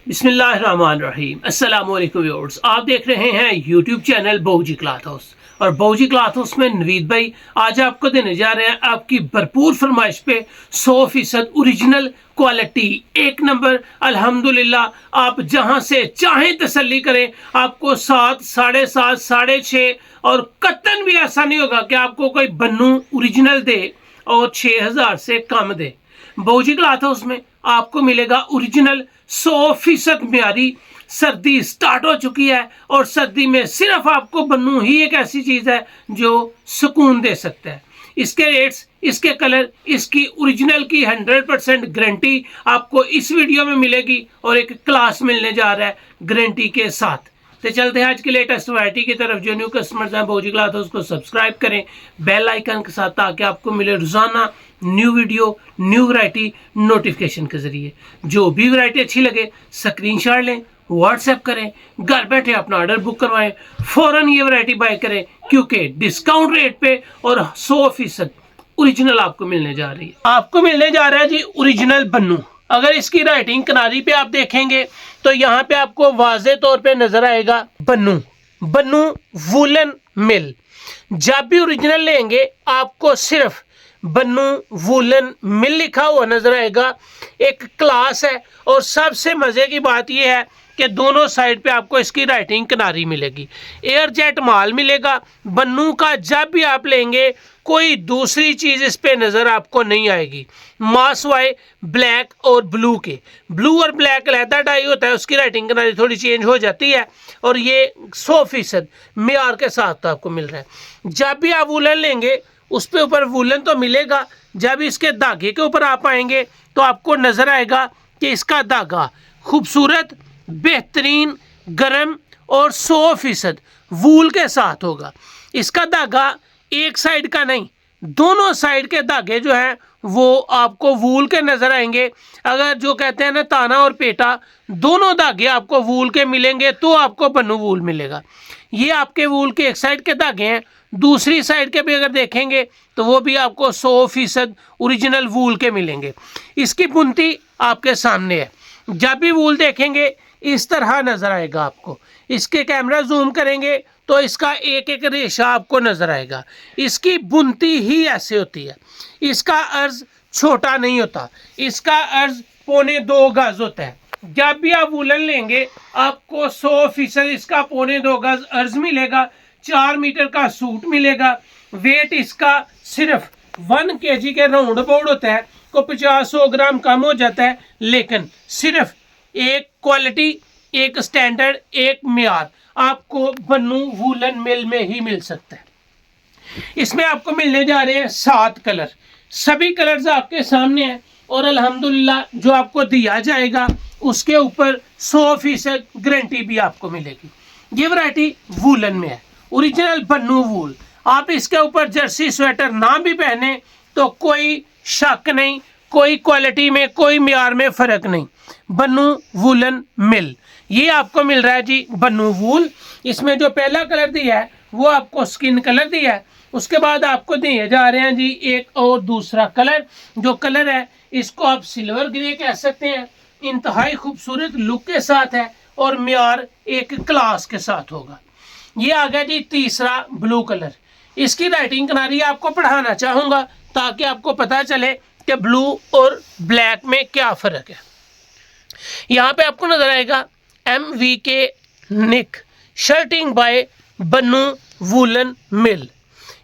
बिस्मिल्लाहिर्रहमानिर्रहीम। अस्सलाम वालेकुम व्यूअर्स, आप देख रहे हैं यूट्यूब चैनल बहूजी क्लॉथ हाउस और बहूजी क्लॉथ हाउस में नवीद भाई आज आपको देने जा रहे हैं आपकी भरपूर फरमाइश पे 100% ओरिजिनल क्वालिटी एक नंबर। अल्हम्दुलिल्लाह आप जहां से चाहें तसल्ली करें, आपको 7, 7.5, 6.5 और कतन भी ऐसा नहीं होगा कि आपको कोई बन्नू ओरिजिनल दे और 6000 से कम दे। बहूजी क्लॉथ हाउस में आपको मिलेगा ओरिजिनल 100% म्यारी। सर्दी स्टार्ट हो चुकी है और सर्दी में सिर्फ आपको बन्नू ही एक ऐसी चीज है जो सुकून दे सकता है। इसके रेट्स, इसके कलर, इसकी ओरिजिनल की 100% गारंटी आपको इस वीडियो में मिलेगी और एक क्लास मिलने जा रहा है गारंटी के साथ। तो चलते हैं आज की लेटेस्ट वैरायटी की तरफ। जो न्यू कस्टमर्स हैं बहूजी क्लॉथ हाउस को सब्सक्राइब करें बेल आइकन के साथ, ताकि आपको मिले रोजाना new video new variety notification के जरिए। जो भी वैरायटी अच्छी लगे स्क्रीनशॉट लें, व्हाट्सएप करें, घर बैठे अपना ऑर्डर बुक करवाएं, फौरन ये वैरायटी बाय करें क्योंकि डिस्काउंट रेट पे और 100% ओरिजिनल आपको मिलने जा रही है। आपको मिलने जा रहा है जी ओरिजिनल बन्नू। अगर इसकी राइटिंग किनारी पे आप देखेंगे तो यहाँ पे आपको वाज़े तौर पे नजर आएगा बन्नू। बन्नू वूलन मिल। जब भी ओरिजिनल लेंगे आपको सिर्फ बन्नू वूलन मिल लिखा हुआ नजर आएगा। एक क्लास है और सबसे मजे की बात यह है कि दोनों साइड पे आपको इसकी राइटिंग किनारी मिलेगी। एयर जेट माल मिलेगा बन्नू का। जब भी आप लेंगे कोई दूसरी चीज इस पे नजर आपको नहीं आएगी। मास वाई ब्लैक और ब्लू के, ब्लू और ब्लैक अलहदा डाई होता है, उसकी राइटिंग किनारी थोड़ी चेंज हो जाती है और ये 100% मेयार के साथ आपको मिल रहा है। जब भी आप वूलन लेंगे उस पे ऊपर वूलन तो मिलेगा। जब इसके धागे के ऊपर आप आएंगे तो आपको नजर आएगा कि इसका धागा खूबसूरत, बेहतरीन, गर्म और 100% वूल के साथ होगा। इसका धागा एक साइड का नहीं, दोनों साइड के धागे जो हैं वो आपको वूल के नजर आएंगे। अगर जो कहते हैं ना ताना और पेटा, दोनों धागे आपको वूल के मिलेंगे तो आपको बन्नू वूल मिलेगा। ये आपके वूल के एक साइड के धागे हैं, दूसरी साइड के भी अगर देखेंगे तो वो भी आपको 100% ओरिजिनल वूल के मिलेंगे। इसकी बुनती आपके सामने है। जब भी वूल देखेंगे इस तरह नजर आएगा आपको। इसके कैमरा जूम करेंगे तो इसका एक एक रेशा आपको नजर आएगा। इसकी बुनती ही ऐसे होती है। इसका अर्ज छोटा नहीं होता, इसका अर्ज 1.25 गज होता है। जब भी आप वूलन लेंगे आपको 100% इसका 1.25 गज अर्ज मिलेगा। 4 मीटर का सूट मिलेगा। वेट इसका सिर्फ 1 kg के राउंड अबाउट होता है, को 50-100 ग्राम कम हो जाता है, लेकिन सिर्फ एक क्वालिटी, एक स्टैंडर्ड, एक म्यार आपको बन्नू वूलन मिल में ही मिल सकता है। इसमें आपको मिलने जा रहे हैं 7 कलर। सभी कलर्स आपके सामने हैं और अल्हम्दुलिल्लाह जो आपको दिया जाएगा उसके ऊपर 100% गारंटी भी आपको मिलेगी। ये वैरायटी वूलन में है, ओरिजिनल बन्नू वूल। आप इसके ऊपर जर्सी स्वेटर ना भी पहने तो कोई शक नहीं, कोई क्वालिटी में, कोई म्यार में फर्क नहीं। बन्नू वूलन मिल, ये आपको मिल रहा है जी बन्नू वूल। इसमें जो पहला कलर दिया है वो आपको स्किन कलर दिया है। उसके बाद आपको दिए जा रहे हैं जी एक और दूसरा कलर। जो कलर है इसको आप सिल्वर ग्रे कह सकते हैं। इंतहाई खूबसूरत लुक के साथ है और म्यार एक क्लास के साथ होगा। ये आ गया जी तीसरा ब्लू कलर। इसकी राइटिंग किनारी आपको पढ़ाना चाहूँगा ताकि आपको पता चले कि ब्लू और ब्लैक में क्या फ़र्क है। यहाँ पे आपको नजर आएगा MVK निक शर्टिंग बाय बन्नू वूलन मिल।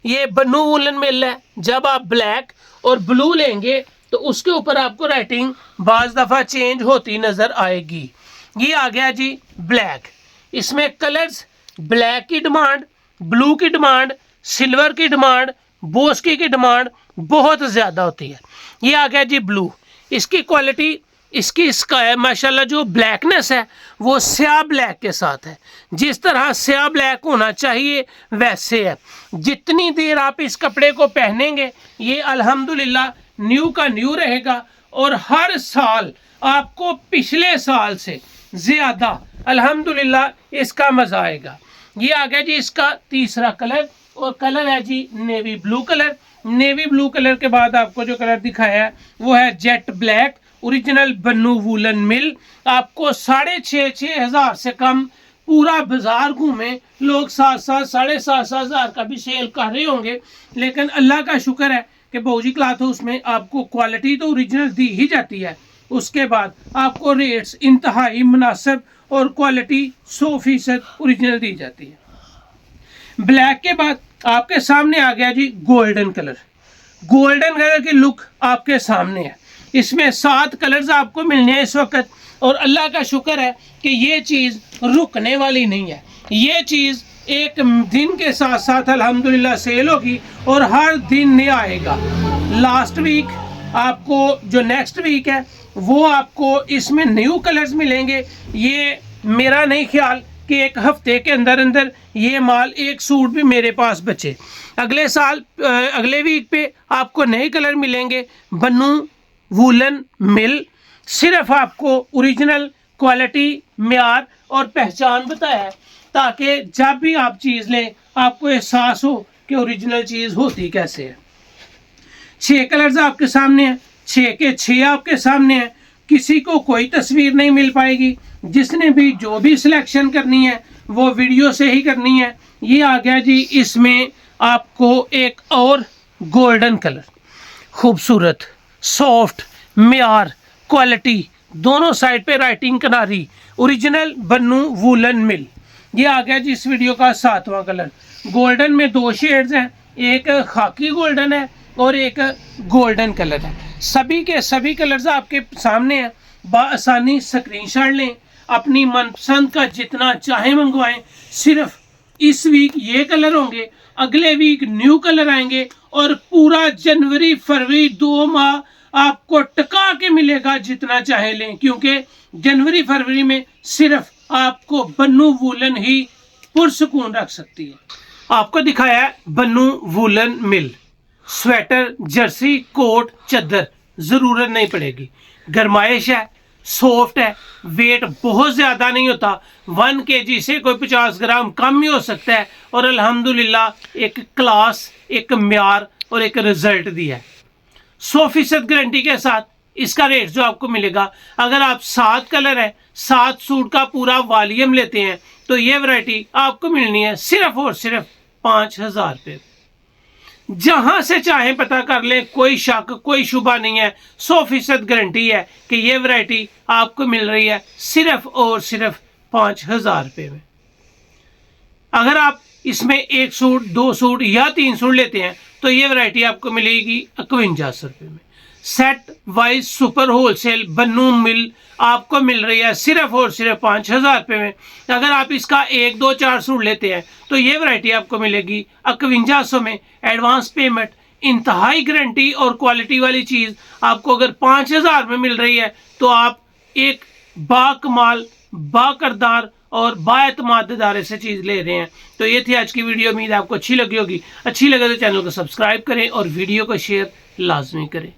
ये बन्नू वूलन मिल है। जब आप ब्लैक और ब्लू लेंगे तो उसके ऊपर आपको राइटिंग बाज़ दफ़ा चेंज होती नज़र आएगी। ये आ गया जी ब्लैक। इसमें कलर्स ब्लैक की डिमांड, ब्लू की डिमांड, सिल्वर की डिमांड, बोस्की की डिमांड बहुत ज़्यादा होती है। ये आ गया जी ब्लू। इसकी क्वालिटी, इसकी माशाल्लाह जो ब्लैकनेस है वो स्याह ब्लैक के साथ है। जिस तरह स्याह ब्लैक होना चाहिए वैसे है। जितनी देर आप इस कपड़े को पहनेंगे ये अल्हम्दुलिल्लाह न्यू का न्यू रहेगा और हर साल आपको पिछले साल से ज़्यादा अल्हम्दुलिल्लाह इसका मज़ा आएगा। ये आ गया जी इसका तीसरा कलर और कलर है जी navy blue colour. Navy blue colour के बाद आपको जो कलर दिखाया है वो है jet black original Bannu woollen mill. आपको 6,500 से कम पूरा बाजार घूमे, लोग 7,000 7,500 हज़ार का भी सेल कर रहे होंगे, लेकिन अल्लाह का शुक्र है कि बहूजी क्लॉथ हाउस में आपको क्वालिटी तो ओरिजिनल दी ही जाती है, उसके बाद आपको रेट्स इंतहाई मुनासिब और क्वालिटी 100% ओरिजिनल दी जाती है। ब्लैक के बाद आपके सामने आ गया जी गोल्डन कलर। गोल्डन कलर की लुक आपके सामने है। इसमें 7 कलर्स आपको मिलने हैं इस वक्त, और अल्लाह का शुक्र है कि ये चीज़ रुकने वाली नहीं है। ये चीज़ एक दिन के साथ साथ अल्हम्दुलिल्लाह सेल होगी और हर दिन नया आएगा। लास्ट वीक आपको जो नेक्स्ट वीक है वो आपको इसमें न्यू कलर्स मिलेंगे। ये मेरा नहीं ख्याल कि एक हफ्ते के अंदर अंदर ये माल एक सूट भी मेरे पास बचे। अगले साल अगले वीक पे आपको नए कलर मिलेंगे। बन्नू वूलन मिल सिर्फ आपको ओरिजिनल क्वालिटी, म्यार और पहचान बताया है, ताकि जब भी आप चीज़ लें आपको एहसास हो कि ओरिजिनल चीज़ होती कैसे है। 6 कलर्स आपके सामने हैं, 6 के 6 आपके सामने हैं। किसी को कोई तस्वीर नहीं मिल पाएगी। जिसने भी जो भी सिलेक्शन करनी है वो वीडियो से ही करनी है। ये आ गया जी, इसमें आपको एक और गोल्डन कलर, खूबसूरत, सॉफ्ट, म्यार, क्वालिटी, दोनों साइड पे राइटिंग किनारी, ओरिजिनल बन्नू वूलन मिल। ये आ गया जी इस वीडियो का 7वां कलर। गोल्डन में 2 शेड्स हैं, एक खाकी गोल्डन है और एक गोल्डन कलर है। सभी के सभी कलर्स आपके सामने हैं। बआसानी स्क्रीनशॉट लें, अपनी मनपसंद का जितना चाहे मंगवाएं। सिर्फ इस वीक ये कलर होंगे, अगले वीक न्यू कलर आएंगे और पूरा जनवरी फरवरी 2 माह आपको टका के मिलेगा जितना चाहे लें, क्योंकि जनवरी फरवरी में सिर्फ आपको बन्नू वूलन ही पुरसुकून रख सकती है। आपको दिखाया है बन्नू वूलन मिल। स्वेटर, जर्सी, कोट, चद्दर ज़रूरत नहीं पड़ेगी। गरमाइश है, सॉफ्ट है, वेट बहुत ज़्यादा नहीं होता। 1 kg से कोई 50 ग्राम कम ही हो सकता है, और अल्हम्दुलिल्लाह एक क्लास, एक म्यार और एक रिजल्ट दिया है। 100% गारंटी के साथ इसका रेट जो आपको मिलेगा, अगर आप 7 कलर है, 7 सूट का पूरा वॉल्यूम लेते हैं, तो ये वैरायटी आपको मिलनी है सिर्फ और सिर्फ 5,000 रुपये। जहां से चाहे पता कर लें, कोई शक कोई शुबा नहीं है। 100% गारंटी है कि ये वैरायटी आपको मिल रही है सिर्फ और सिर्फ 5,000 रुपये में। अगर आप इसमें 1 सूट, 2 सूट या 3 सूट लेते हैं तो ये वैरायटी आपको मिलेगी 5100 रुपये में। सेट वाइज सुपर होलसेल बन्नू मिल आपको मिल रही है सिर्फ और सिर्फ 5,000 रुपये में। अगर आप इसका 1, 2, 4 सूट लेते हैं तो ये वैरायटी आपको मिलेगी 5100 में। एडवांस पेमेंट, इंतहाई गारंटी और क्वालिटी वाली चीज़ आपको अगर 5,000 में मिल रही है तो आप एक बाकमाल, बाकरदार और बाएतमाद इदारे से चीज़ ले रहे हैं। तो ये थी आज की वीडियो। उम्मीद है आपको अच्छी लगी होगी। अच्छी लगे तो चैनल को सब्सक्राइब करें और वीडियो को शेयर लाजमी करें।